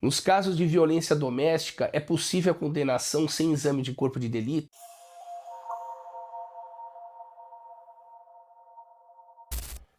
Nos casos de violência doméstica, é possível a condenação sem exame de corpo de delito?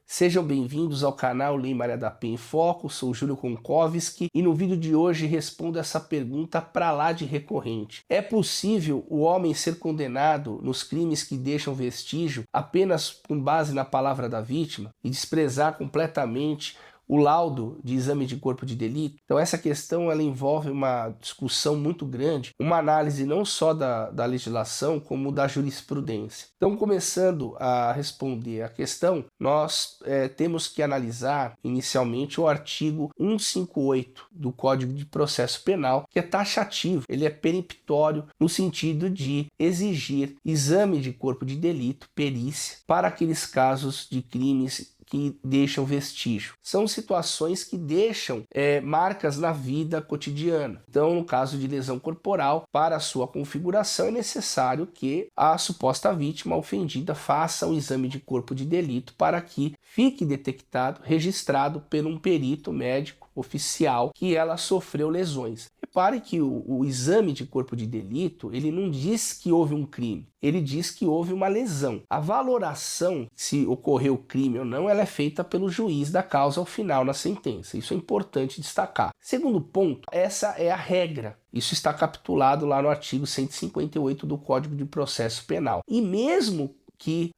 Sejam bem-vindos ao canal Lei Maria da Penha em Foco, sou Júlio Konkowski e no vídeo de hoje respondo essa pergunta pra lá de recorrente. É possível o homem ser condenado nos crimes que deixam vestígio apenas com base na palavra da vítima e desprezar completamente o laudo de exame de corpo de delito? Então essa questão ela envolve uma discussão muito grande, uma análise não só da legislação, como da jurisprudência. Então, começando a responder a questão, nós temos que analisar inicialmente o artigo 158 do Código de Processo Penal, que é taxativo, ele é peremptório no sentido de exigir exame de corpo de delito, perícia, para aqueles casos de crimes que deixam vestígio. São situações que deixam marcas na vida cotidiana. Então, no caso de lesão corporal, para a sua configuração é necessário que a suposta vítima ofendida faça o exame de corpo de delito para que fique detectado, registrado por um perito médico oficial que ela sofreu lesões. Repare que o exame de corpo de delito, ele não diz que houve um crime, ele diz que houve uma lesão. A valoração, se ocorreu crime ou não, ela é feita pelo juiz da causa ao final na sentença. Isso é importante destacar. Segundo ponto, essa é a regra. Isso está capitulado lá no artigo 158 do Código de Processo Penal. E mesmo que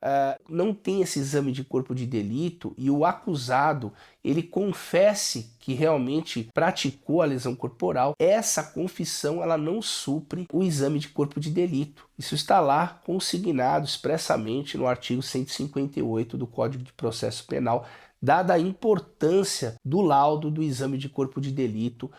não tem esse exame de corpo de delito e o acusado ele confesse que realmente praticou a lesão corporal, essa confissão ela não supre o exame de corpo de delito. Isso está lá consignado expressamente no artigo 158 do Código de Processo Penal, dada a importância do laudo do exame de corpo de delito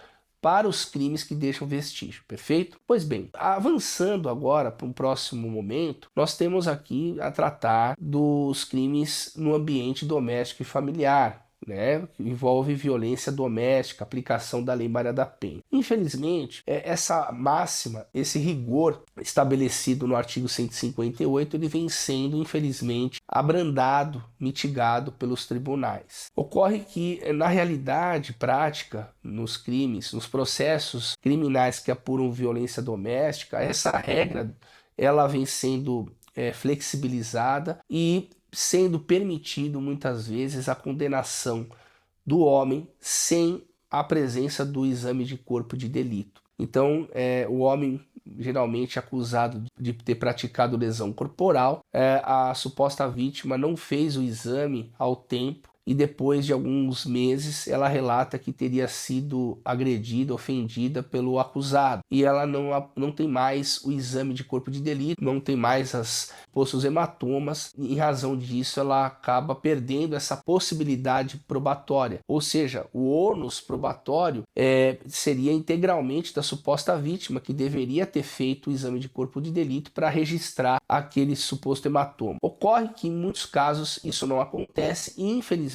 para os crimes que deixam vestígio, perfeito? Pois bem, avançando agora para um próximo momento, nós temos aqui a tratar dos crimes no ambiente doméstico e familiar, né, que envolve violência doméstica, aplicação da Lei Maria da Penha. Infelizmente, essa máxima, esse rigor estabelecido no artigo 158, ele vem sendo, infelizmente, abrandado, mitigado pelos tribunais. Ocorre que, na realidade prática, nos crimes, nos processos criminais que apuram violência doméstica, essa regra ela vem sendo flexibilizada e sendo permitido muitas vezes a condenação do homem sem a presença do exame de corpo de delito. Então, o homem geralmente acusado de ter praticado lesão corporal, a suposta vítima não fez o exame ao tempo e depois de alguns meses ela relata que teria sido agredida, ofendida pelo acusado. E ela não tem mais o exame de corpo de delito, não tem mais os hematomas, e em razão disso ela acaba perdendo essa possibilidade probatória. Ou seja, o ônus probatório seria integralmente da suposta vítima, que deveria ter feito o exame de corpo de delito para registrar aquele suposto hematoma. Ocorre que em muitos casos isso não acontece e, infelizmente,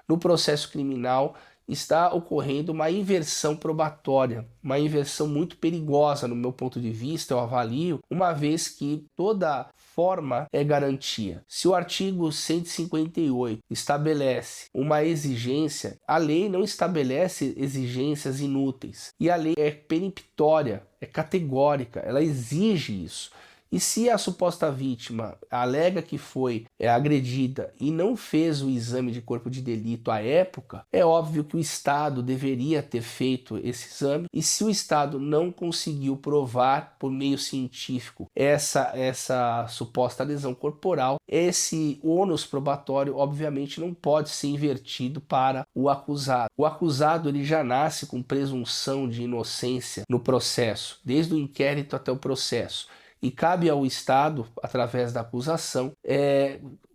no processo criminal está ocorrendo uma inversão probatória, uma inversão muito perigosa no meu ponto de vista, eu avalio, uma vez que toda forma é garantia. Se o artigo 158 estabelece uma exigência, a lei não estabelece exigências inúteis. E a lei é peremptória, é categórica, ela exige isso. E se a suposta vítima alega que foi agredida e não fez o exame de corpo de delito à época, é óbvio que o Estado deveria ter feito esse exame, e se o Estado não conseguiu provar por meio científico essa suposta lesão corporal, esse ônus probatório obviamente não pode ser invertido para o acusado. O acusado ele já nasce com presunção de inocência no processo, desde o inquérito até o processo. E cabe ao Estado, através da acusação,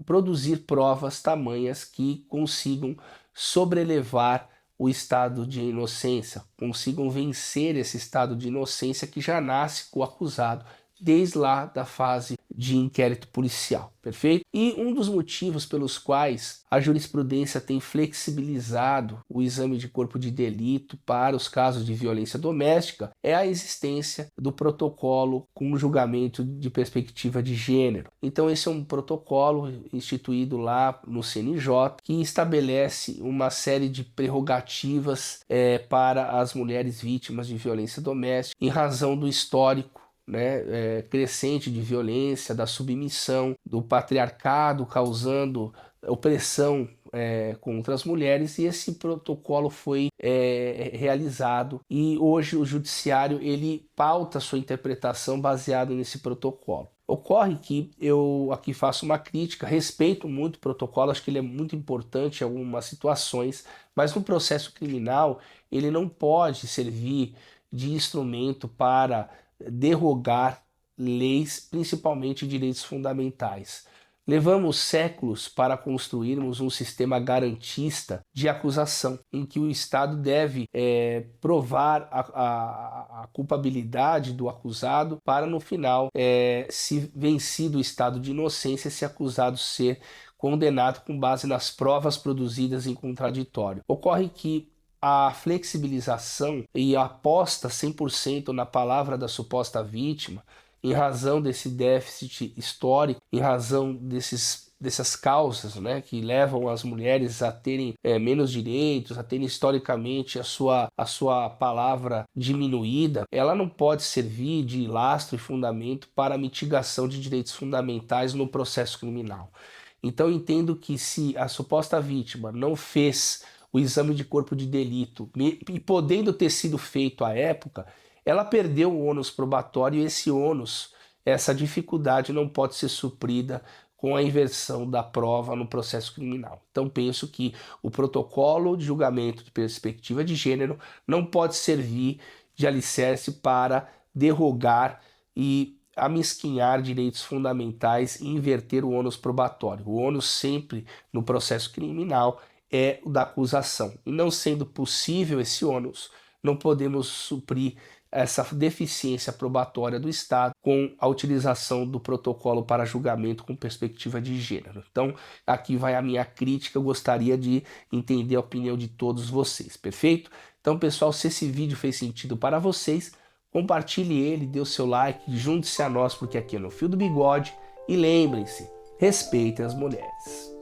produzir provas tamanhas que consigam sobrelevar o estado de inocência, consigam vencer esse estado de inocência que já nasce com o acusado desde lá da fase de inquérito policial, perfeito? E um dos motivos pelos quais a jurisprudência tem flexibilizado o exame de corpo de delito para os casos de violência doméstica é a existência do protocolo com julgamento de perspectiva de gênero. Então esse é um protocolo instituído lá no CNJ que estabelece uma série de prerrogativas para as mulheres vítimas de violência doméstica em razão do histórico crescente de violência, da submissão, do patriarcado causando opressão contra as mulheres, e esse protocolo foi realizado e hoje o judiciário ele pauta sua interpretação baseado nesse protocolo. Ocorre que eu aqui faço uma crítica, respeito muito o protocolo, acho que ele é muito importante em algumas situações, mas no processo criminal ele não pode servir de instrumento para derrogar leis, principalmente direitos fundamentais. Levamos séculos para construirmos um sistema garantista de acusação, em que o Estado deve provar a culpabilidade do acusado para, no final, se vencido o estado de inocência, esse acusado ser condenado com base nas provas produzidas em contraditório. Ocorre que a flexibilização e a aposta 100% na palavra da suposta vítima, em razão desse déficit histórico, em razão dessas causas que levam as mulheres a terem menos direitos, a terem historicamente a sua palavra diminuída, ela não pode servir de lastro e fundamento para a mitigação de direitos fundamentais no processo criminal. Então entendo que se a suposta vítima não fez o exame de corpo de delito, e podendo ter sido feito à época, ela perdeu o ônus probatório e esse ônus, essa dificuldade não pode ser suprida com a inversão da prova no processo criminal. Então penso que o protocolo de julgamento de perspectiva de gênero não pode servir de alicerce para derrogar e amesquinhar direitos fundamentais e inverter o ônus probatório. O ônus sempre no processo criminal é o da acusação. E não sendo possível esse ônus, não podemos suprir essa deficiência probatória do Estado com a utilização do protocolo para julgamento com perspectiva de gênero. Então, aqui vai a minha crítica, eu gostaria de entender a opinião de todos vocês, perfeito? Então, pessoal, se esse vídeo fez sentido para vocês, compartilhe ele, dê o seu like, junte-se a nós, porque aqui é no Fio do Bigode, e lembrem-se, respeitem as mulheres.